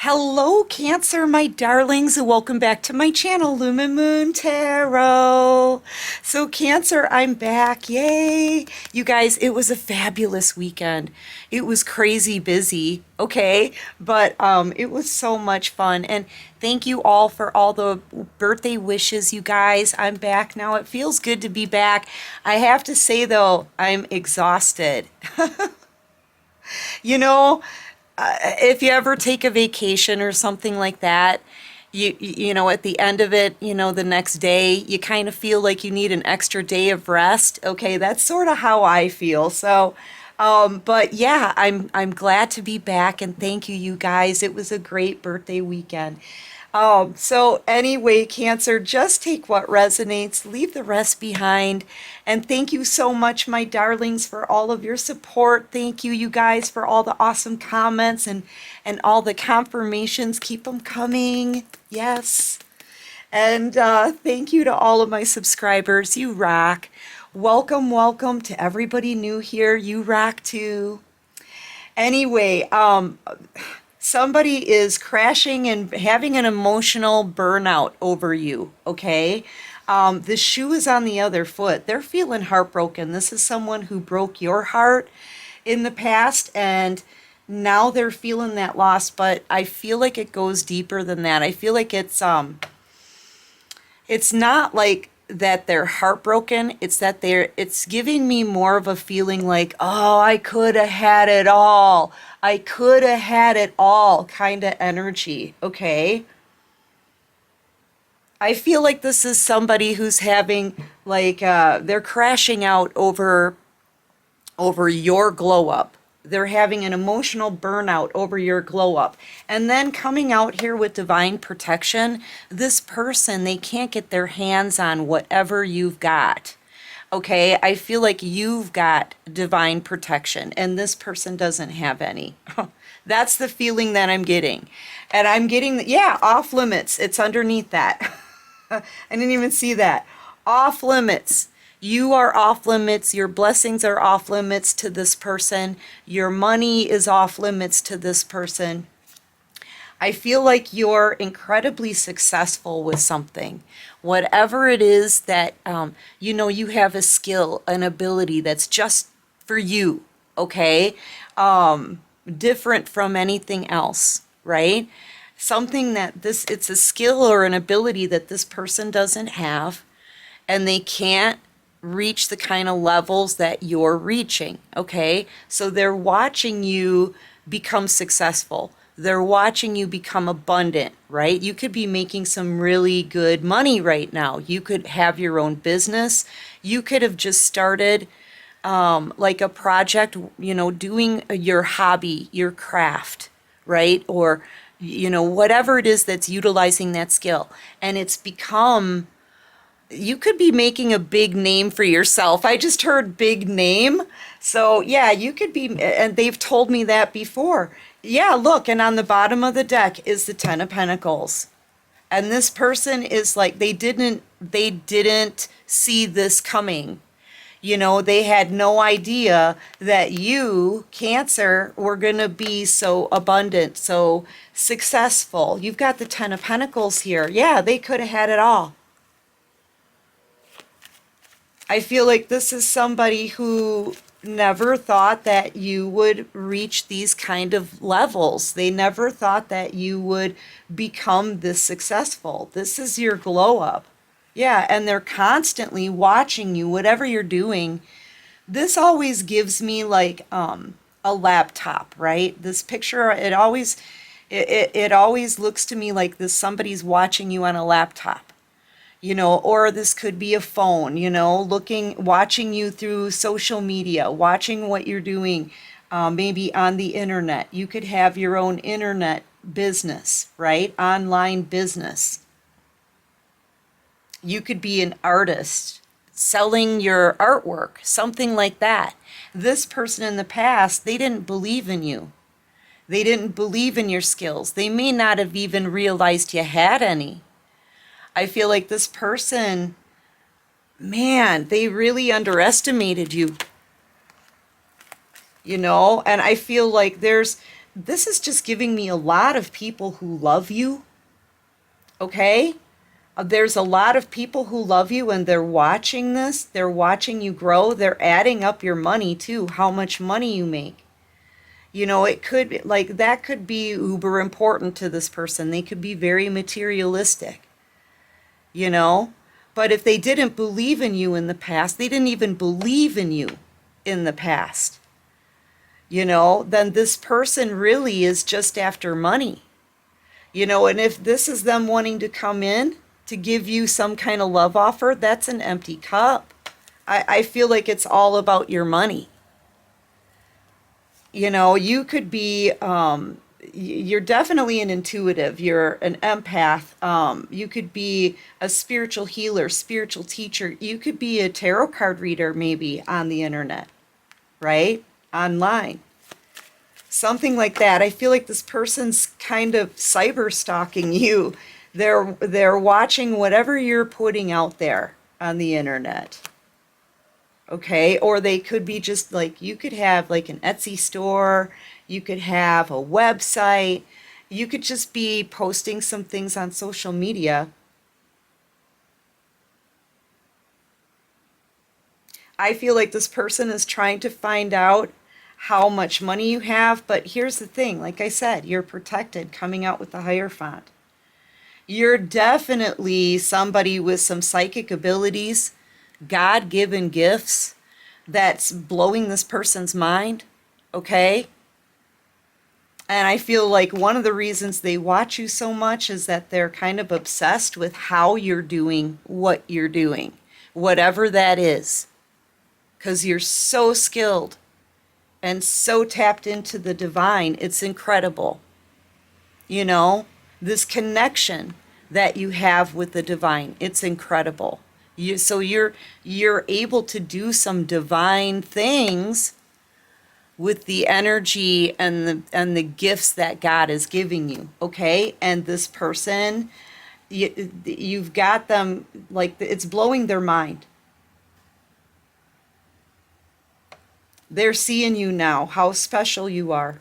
Hello, Cancer, my darlings. Welcome back to my channel, Lumen Moon Tarot. So, Cancer, I'm back. Yay! You guys, it was a fabulous weekend. It was crazy busy, okay? But it was so much fun. And thank you all for all the birthday wishes, you guys. I'm back now. It feels good to be back. I have to say, though, I'm exhausted. You know, if you ever take a vacation or something like that, you know, at the end of it, the next day, you kind of feel like you need an extra day of rest. Okay, that's sort of how I feel. So, but yeah, I'm glad to be back and thank you, you guys. It was a great birthday weekend. So anyway, Cancer, just take what resonates, leave the rest behind. And thank you so much, my darlings, for all of your support. Thank you, you guys, for all the awesome comments and all the confirmations. Keep them coming. Yes. And thank you to all of my subscribers. You rock. Welcome, welcome to everybody new here. You rock too. Anyway, somebody is crashing and having an emotional burnout over you, okay? The shoe is on the other foot. They're feeling heartbroken. This is someone who broke your heart in the past, and now they're feeling that loss, but I feel like it goes deeper than that. I feel like it's not like that they're heartbroken. It's that it's giving me more of a feeling like, oh, I could have had it all. I could have had it all kind of energy. Okay. I feel like this is somebody who's having like, they're crashing out over your glow up. They're having an emotional burnout over your glow up. And then coming out here with divine protection, this person, they can't get their hands on whatever you've got. Okay, I feel like you've got divine protection and this person doesn't have any. That's the feeling that I'm getting. And I'm getting, yeah, off limits. It's underneath that. I didn't even see that. Off limits. You are off limits. Your blessings are off limits to this person. Your money is off limits to this person. I feel like you're incredibly successful with something. Whatever it is that, you have a skill, an ability that's just for you, okay? Different from anything else, right? Something that it's a skill or an ability that this person doesn't have, and they can't reach the kind of levels that you're reaching, okay? So they're watching you become successful. They're watching you become abundant, right? You could be making some really good money right now. You could have your own business. You could have just started like a project, doing your hobby, your craft, right? Or, whatever it is that's utilizing that skill. And it's become, you could be making a big name for yourself. I just heard big name. So yeah, you could be, and they've told me that before. Yeah, look, and on the bottom of the deck is the Ten of Pentacles. And this person is like, they didn't see this coming. They had no idea that you, Cancer, were going to be so abundant, so successful. You've got the Ten of Pentacles here. Yeah, they could have had it all. I feel like this is somebody who never thought that you would reach these kind of levels. They never thought that you would become this successful. This is your glow up. Yeah, and they're constantly watching you, whatever you're doing. This always gives me like a laptop, right? This picture, it always looks to me like this somebody's watching you on a laptop. Or this could be a phone, watching you through social media, watching what you're doing, maybe on the internet. You could have your own internet business, right? Online business. You could be an artist selling your artwork, something like that. This person in the past, they didn't believe in you. They didn't believe in your skills. They may not have even realized you had any. I feel like this person, man, they really underestimated you, and I feel like there's this is just giving me a lot of people who love you, okay? There's a lot of people who love you and they're watching this. They're watching you grow. They're adding up your money too, how much money you make. You know, it could be like that could be uber important to this person. They could be very materialistic, you know? But if they didn't believe in you in the past, they didn't even believe in you in the past, you know, then this person really is just after money. You know, and if this is them wanting to come in to give you some kind of love offer, that's an empty cup. I feel like it's all about your money. You know, you could be, you're definitely an intuitive, you're an empath, you could be a spiritual healer, spiritual teacher, you could be a tarot card reader maybe on the internet, right? Online. Something like that. I feel like this person's kind of cyber stalking you. They're watching whatever you're putting out there on the internet. Okay? Or they could be just like, you could have like an Etsy store, you could have a website, you could just be posting some things on social media. I feel like this person is trying to find out how much money you have, but here's the thing, like I said, you're protected coming out with the Hierophant. You're definitely somebody with some psychic abilities, God-given gifts that's blowing this person's mind, okay? And I feel like one of the reasons they watch you so much is that they're kind of obsessed with how you're doing what you're doing, whatever that is, because you're so skilled and so tapped into the divine. It's incredible. You know, this connection that you have with the divine, it's incredible. So you're able to do some divine things with the energy and the gifts that God is giving you, okay? And this person, you've got them, like, it's blowing their mind. They're seeing you now, how special you are.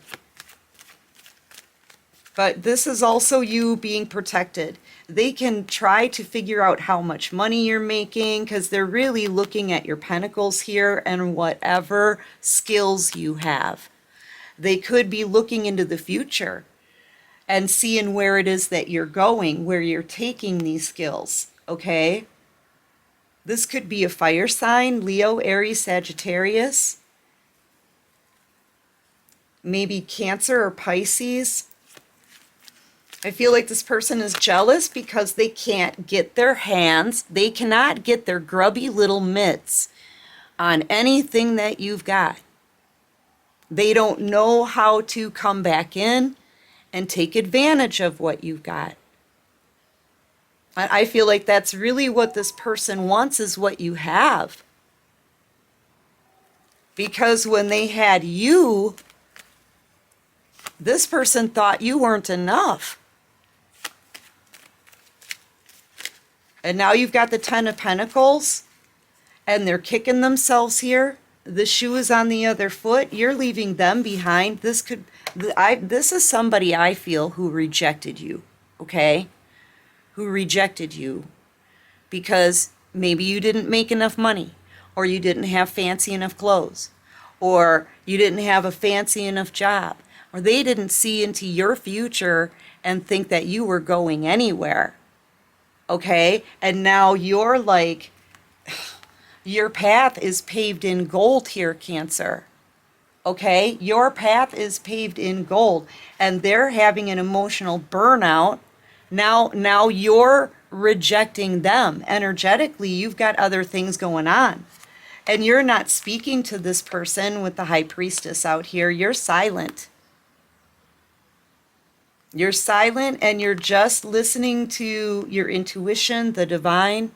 But this is also you being protected. They can try to figure out how much money you're making because they're really looking at your pentacles here and whatever skills you have. They could be looking into the future and seeing where it is that you're going, where you're taking these skills, okay? This could be a fire sign, Leo, Aries, Sagittarius. Maybe Cancer or Pisces. I feel like this person is jealous because they can't get their hands, they cannot get their grubby little mitts on anything that you've got. They don't know how to come back in and take advantage of what you've got. I feel like that's really what this person wants, is what you have. Because when they had you, this person thought you weren't enough. And now you've got the Ten of Pentacles, and they're kicking themselves here. The shoe is on the other foot. You're leaving them behind. This is somebody, I feel, who rejected you, okay? Who rejected you because maybe you didn't make enough money, or you didn't have fancy enough clothes, or you didn't have a fancy enough job, or they didn't see into your future and think that you were going anywhere. Okay, and now you're like, your path is paved in gold here, Cancer. Okay, your path is paved in gold, and they're having an emotional burnout. Now you're rejecting them. Energetically, you've got other things going on. And you're not speaking to this person with the High Priestess out here. You're silent. You're silent and you're just listening to your intuition, the divine.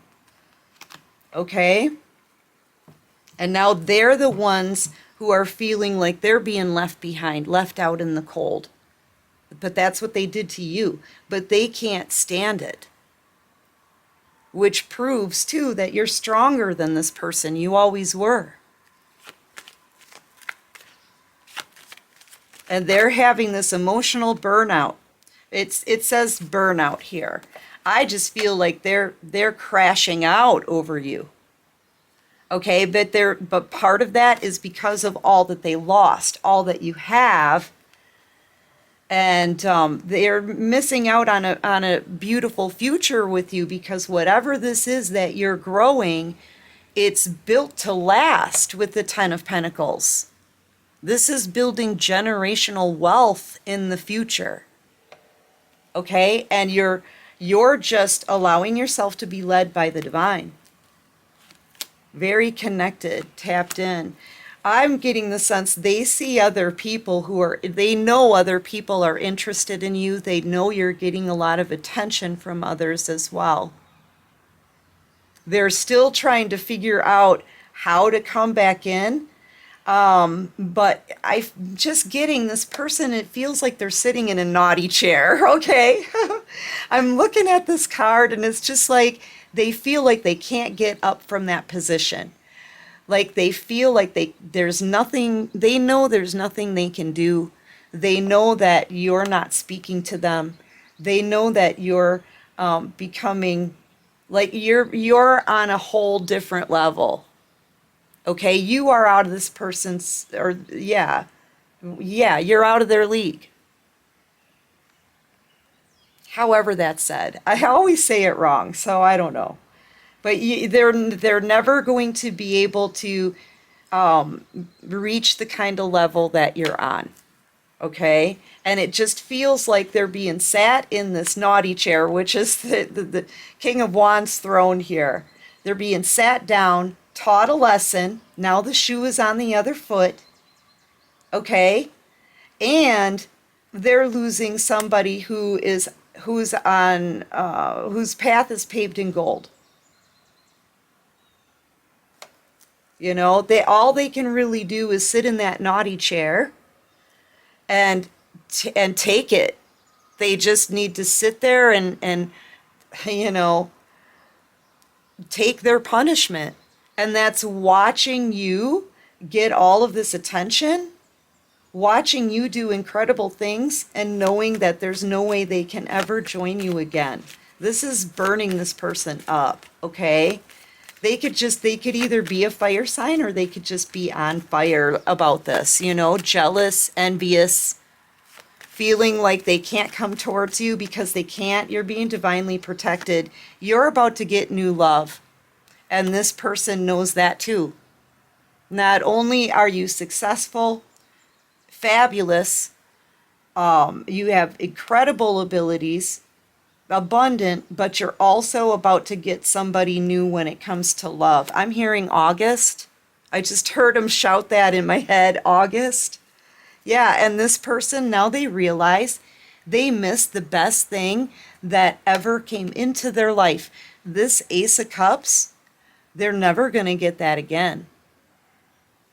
Okay? And now they're the ones who are feeling like they're being left behind, left out in the cold. But that's what they did to you. But they can't stand it. Which proves, too, that you're stronger than this person. You always were. and they're having this emotional burnout. It says burnout here. I just feel like they're crashing out over you. Okay, but part of that is because of all that they lost, all that you have, and they're missing out on a beautiful future with you, because whatever this is that you're growing, it's built to last with the Ten of Pentacles. This is building generational wealth in the future. Okay, and you're just allowing yourself to be led by the divine. Very connected, tapped in. I'm getting the sense they see other people they know other people are interested in you. They know you're getting a lot of attention from others as well. They're still trying to figure out how to come back in. But I'm just getting this person, it feels like they're sitting in a naughty chair, okay? I'm looking at this card and it's just like they feel like they can't get up from that position. Like they feel like there's nothing, they know there's nothing they can do. They know that you're not speaking to them. They know that you're becoming, like you're on a whole different level. Okay, you are out of this person's, or yeah, you're out of their league. However that's said. I always say it wrong, so I don't know. But they're never going to be able to reach the kind of level that you're on. Okay? And it just feels like they're being sat in this naughty chair, which is the King of Wands throne here. They're being sat down, taught a lesson. Now the shoe is on the other foot. Okay? And they're losing somebody whose path is paved in gold. You know, all they can really do is sit in that naughty chair and take it. They just need to sit there and you know, take their punishment. And that's watching you get all of this attention, watching you do incredible things, and knowing that there's no way they can ever join you again. This is burning this person up, okay? They could either be a fire sign, or they could just be on fire about this, you know, jealous, envious, feeling like they can't come towards you because they can't. You're being divinely protected. You're about to get new love. And this person knows that too. Not only are you successful, fabulous, you have incredible abilities, abundant, but you're also about to get somebody new when it comes to love. I'm hearing August. I just heard him shout that in my head, August. Yeah, and this person, now they realize they missed the best thing that ever came into their life. This Ace of Cups, they're never going to get that again.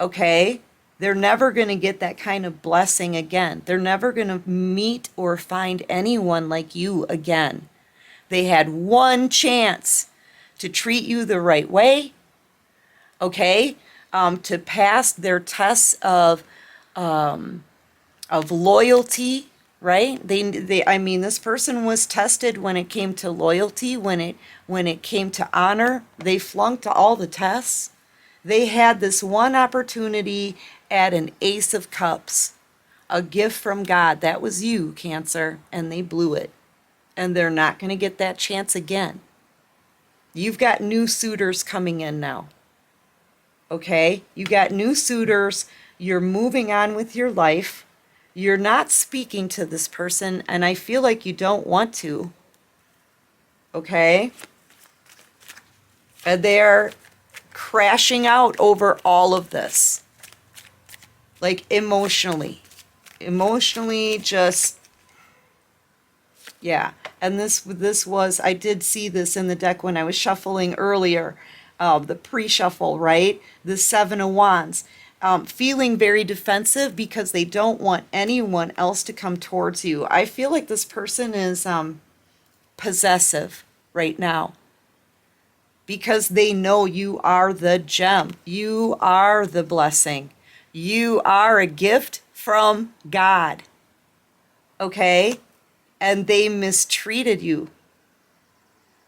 Okay? They're never going to get that kind of blessing again. They're never going to meet or find anyone like you again. They had one chance to treat you the right way, okay? To pass their tests of loyalty, right? I mean, this person was tested when it came to loyalty, when it came to honor. They flunked all the tests. They had this one opportunity at an Ace of Cups, a gift from God. That was you, Cancer, and they blew it. And they're not going to get that chance again. You've got new suitors coming in now. Okay? You got new suitors. You're moving on with your life. You're not speaking to this person, and I feel like you don't want to. Okay? And they're crashing out over all of this. Like emotionally. Emotionally, just, yeah. And this was, I did see this in the deck when I was shuffling earlier, the pre-shuffle, right? The Seven of Wands. Feeling very defensive because they don't want anyone else to come towards you. I feel like this person is possessive right now, because they know you are the gem. You are the blessing. You are a gift from God, okay? And they mistreated you.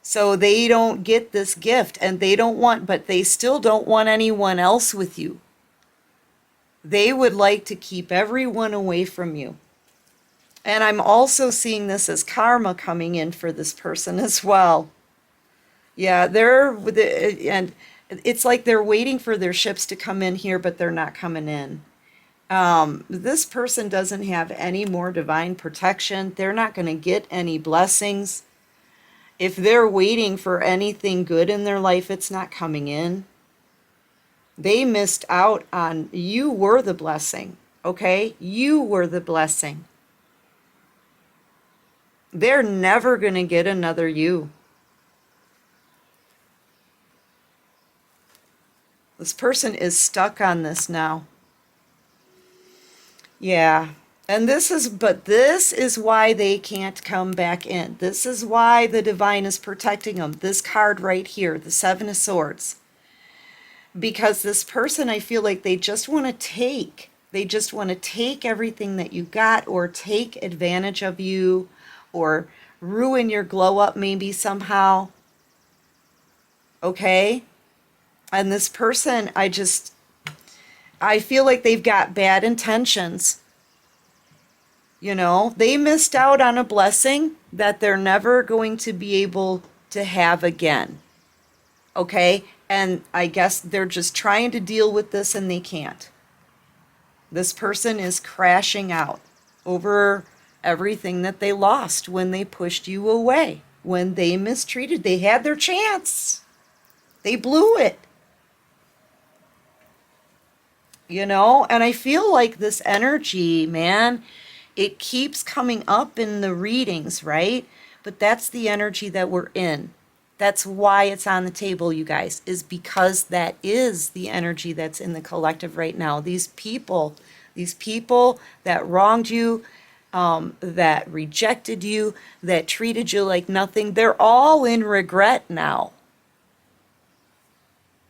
So they don't get this gift, and they don't want, but they still don't want anyone else with you. They would like to keep everyone away from you. And I'm also seeing this as karma coming in for this person as well. Yeah, and it's like they're waiting for their ships to come in here, but they're not coming in. This person doesn't have any more divine protection. They're not going to get any blessings. If they're waiting for anything good in their life, it's not coming in. They missed out on, you were the blessing, okay? You were the blessing. They're never going to get another you. This person is stuck on this now. Yeah. And this is why they can't come back in. This is why the divine is protecting them. This card right here, the Seven of Swords. Because this person, I feel like they just want to take. They just want to take everything that you got, or take advantage of you, or ruin your glow up maybe somehow. Okay? And this person, I feel like they've got bad intentions. You know, they missed out on a blessing that they're never going to be able to have again. Okay? And I guess they're just trying to deal with this and they can't. This person is crashing out over everything that they lost when they pushed you away, when they mistreated. They had their chance. They blew it. You know, and I feel like this energy, man, it keeps coming up in the readings, right? But that's the energy that we're in. That's why it's on the table, you guys, is because that is the energy that's in the collective right now. These people that wronged you, that rejected you, that treated you like nothing, they're all in regret now.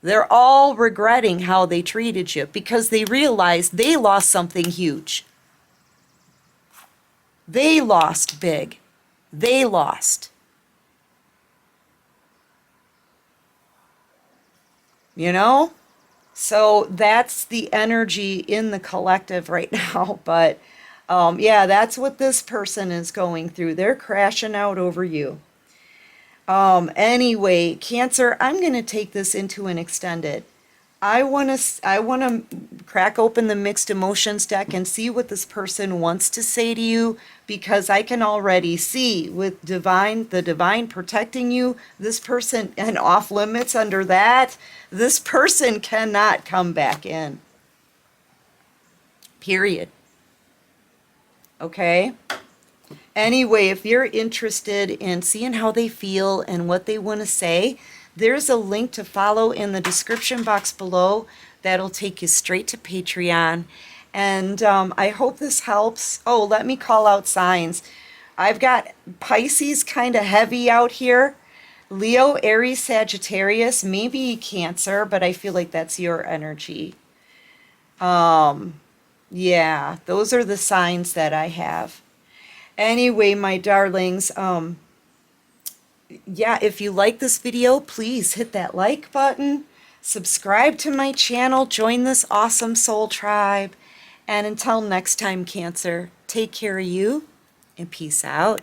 They're all regretting how they treated you because they realized they lost something huge. They lost big. They lost. You know? So that's the energy in the collective right now. But yeah, that's what this person is going through. They're crashing out over you. Anyway, Cancer, I'm going to take this into an extended. I want to crack open the mixed emotions deck and see what this person wants to say to you, because I can already see with the divine protecting you, this person, and off limits under that, this person cannot come back in. Period. Okay? Anyway, if you're interested in seeing how they feel and what they want to say, there's a link to follow in the description box below. That'll take you straight to Patreon. And I hope this helps. Oh, let me call out signs. I've got Pisces kind of heavy out here. Leo, Aries, Sagittarius, maybe Cancer, but I feel like that's your energy. Yeah, those are the signs that I have. Anyway, my darlings, yeah, if you like this video, please hit that like button, subscribe to my channel, join this awesome soul tribe, and until next time, Cancer, take care of you, and peace out.